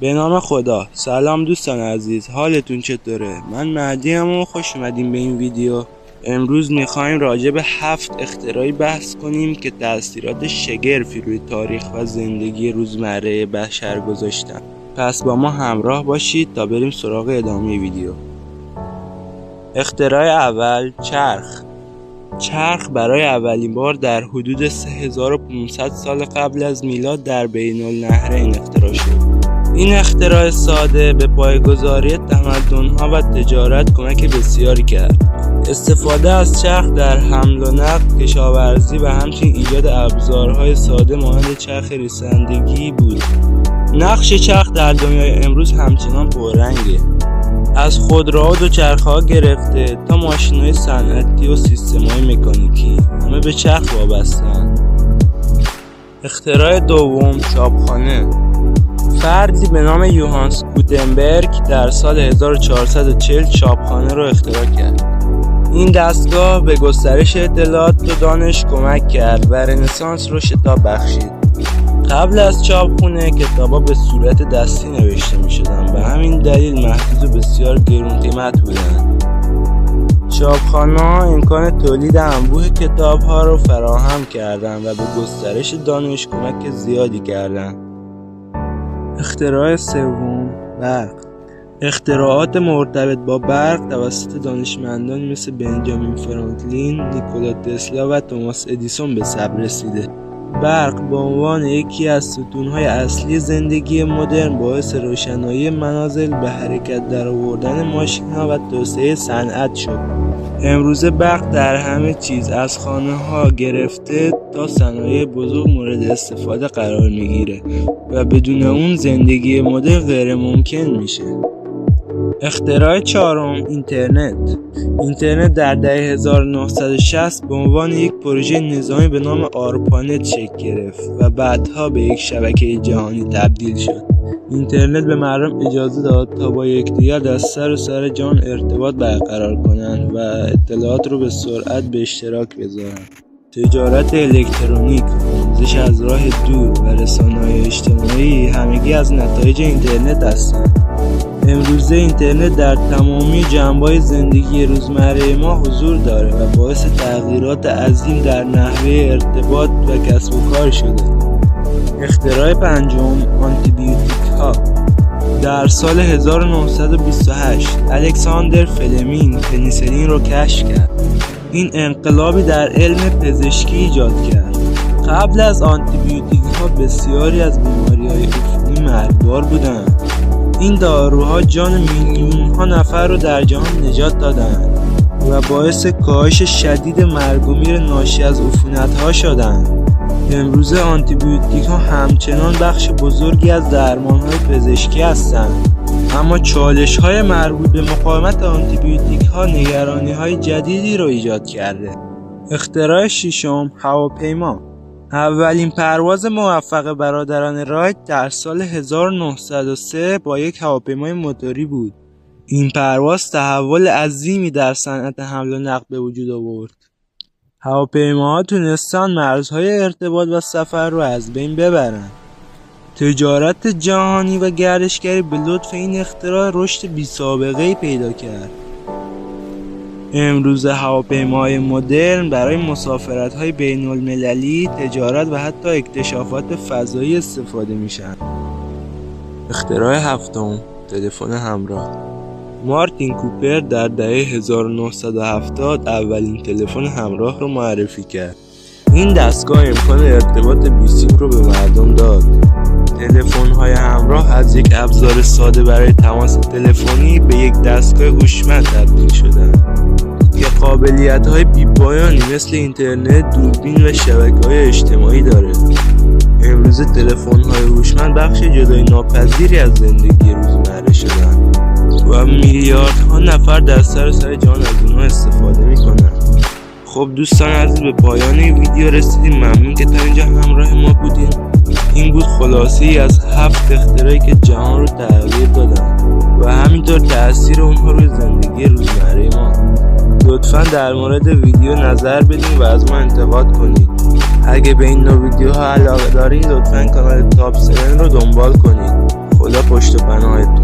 به نام خدا. سلام دوستان عزیز، حالتون چطوره؟ من مهدیم و خوش اومدیم به این ویدیو. امروز میخوایم راجع به 7 اختراعی بحث کنیم که تأثیرات شگرفی روی تاریخ و زندگی روزمره بشر گذاشتن. پس با ما همراه باشید تا بریم سراغ ادامه ویدیو. اختراع اول، چرخ برای اولین بار در حدود 3500 سال قبل از میلاد در بین النهرین اختراع شد. این اختراع ساده به پایه‌گذاری تمدن‌ها و تجارت کمک بسیاری کرد. استفاده از چرخ در حمل و نقل، کشاورزی و همچنین ایجاد ابزارهای ساده مانند چرخ ریسندگی بود. نقش چرخ در دنیای امروز همچنان پررنگه. از خودروها و دوچرخه‌ها گرفته تا ماشین‌های صنعتی و سیستم‌های مکانیکی، همه به چرخ وابسته‌اند. اختراع دوم، چاپخانه. فردی به نام یوهانس گوتنبرگ در سال 1440 چاپخانه را اختراع کرد. این دستگاه به گسترش اطلاعات و دانش کمک کرد و رنسانس را شتاب بخشید. قبل از چاپخانه کتابا به صورت دستی نوشته می شدن، به همین دلیل محدود و بسیار گران قیمت بودن. چاپخانه امکان تولید انبوه کتاب ها را فراهم کردند و به گسترش دانش کمک زیادی کردند. اختراع سوم، برق. اختراعات مرتبط با برق توسط دانشمندان مثل بنجامین فرانکلین، نیکولا تسلا و توماس ادیسون به ثبت رسیده. برق به عنوان یکی از ستونهای اصلی زندگی مدرن باعث روشنایی منازل، به حرکت درآوردن ماشین‌ها و توسعه صنعت شد. امروزه برق در همه چیز، از خانه‌ها گرفته تا صنایع بزرگ مورد استفاده قرار میگیره و بدون اون زندگی مدرن غیر ممکن میشه. اختراع چهارم، اینترنت در دهه 1960 به عنوان یک پروژه نظامی به نام آرپانت شکل گرفت و بعدها به یک شبکه جهانی تبدیل شد. اینترنت به مردم اجازه داد تا با یکدیگر از سر جهان ارتباط برقرار کنند و اطلاعات رو به سرعت به اشتراک بذارند. تجارت الکترونیک، آموزش از راه دور و رسانه‌های اجتماعی همگی از نتایج اینترنت هستند. امروزه اینترنت در تمامی جنبه‌های زندگی روزمره ما حضور داره و باعث تغییرات عظیم در نحوه ارتباط و کسب و کار شده. اختراع پنجم، آنتیبیوتیک‌ها. در سال 1928 الکساندر فلمینگ پنیسیلین رو کشف کرد. این انقلابی در علم پزشکی ایجاد کرد. قبل از آنتیبیوتیک‌ها بسیاری از بیماری‌های عفونی مرگبار بودند. این داروها جان میلیون‌ها نفر رو در جهان نجات دادند و باعث کاهش شدید مرگ و میر ناشی از عفونت‌ها شدند. امروزه آنتیبیوتیک‌ها همچنان بخش بزرگی از درمان‌های پزشکی هستند، اما چالش‌های مربوط به مقاومت آنتیبیوتیک‌ها نگرانی‌های جدیدی را ایجاد کرده. اختراع ششم، هواپیما. اولین پرواز موفق برادران رایت در سال 1903 با یک هواپیمای موتوری بود. این پرواز تحول عظیمی در صنعت حمل و نقل به وجود آورد. هواپیماها تونستن مرزهای ارتباط و سفر رو از بین ببرن. تجارت جهانی و گردشگری به لطف این اختراع رشد بی‌سابقه‌ای پیدا کرد. امروزه هواپیماهای مدرن برای مسافرت‌های بین‌المللی، تجارت و حتی اکتشافات فضایی استفاده میشن. اختراع هفتم، تلفن همراه. مارتین کوپر در دهه 1970 اولین تلفن همراه رو معرفی کرد. این دستگاه امکان ارتباط بی‌سیم رو به مردم داد. تلفن‌های همراه از یک ابزار ساده برای تماس تلفنی به یک دستگاه هوشمند تبدیل شدند که قابلیت‌های بی‌پایانی مثل اینترنت، دوربین و شبکه‌های اجتماعی داره. امروزه تلفن‌های هوشمند بخش جدای ناپذیری از زندگی روزمره شدن و میلیاردها نفر در سر جهان از اونها استفاده میکنن. خب دوستان عزیز، به پایان این ویدیو رسیدیم. ممنون که تا اینجا همراه ما بودیم. این بود خلاصه‌ای از 7 اختراعی که جهان رو تغییر دادن و همینطور تأثیر اونها روی زندگی روزمره ما. لطفاً در مورد ویدیو نظر بدین و از ما انتقاد کنید. اگه به این نوع ویدیوها علاقه دارین لطفاً کانال تاپ 7 رو دنبال کنید. خدا پشت و پناهتون.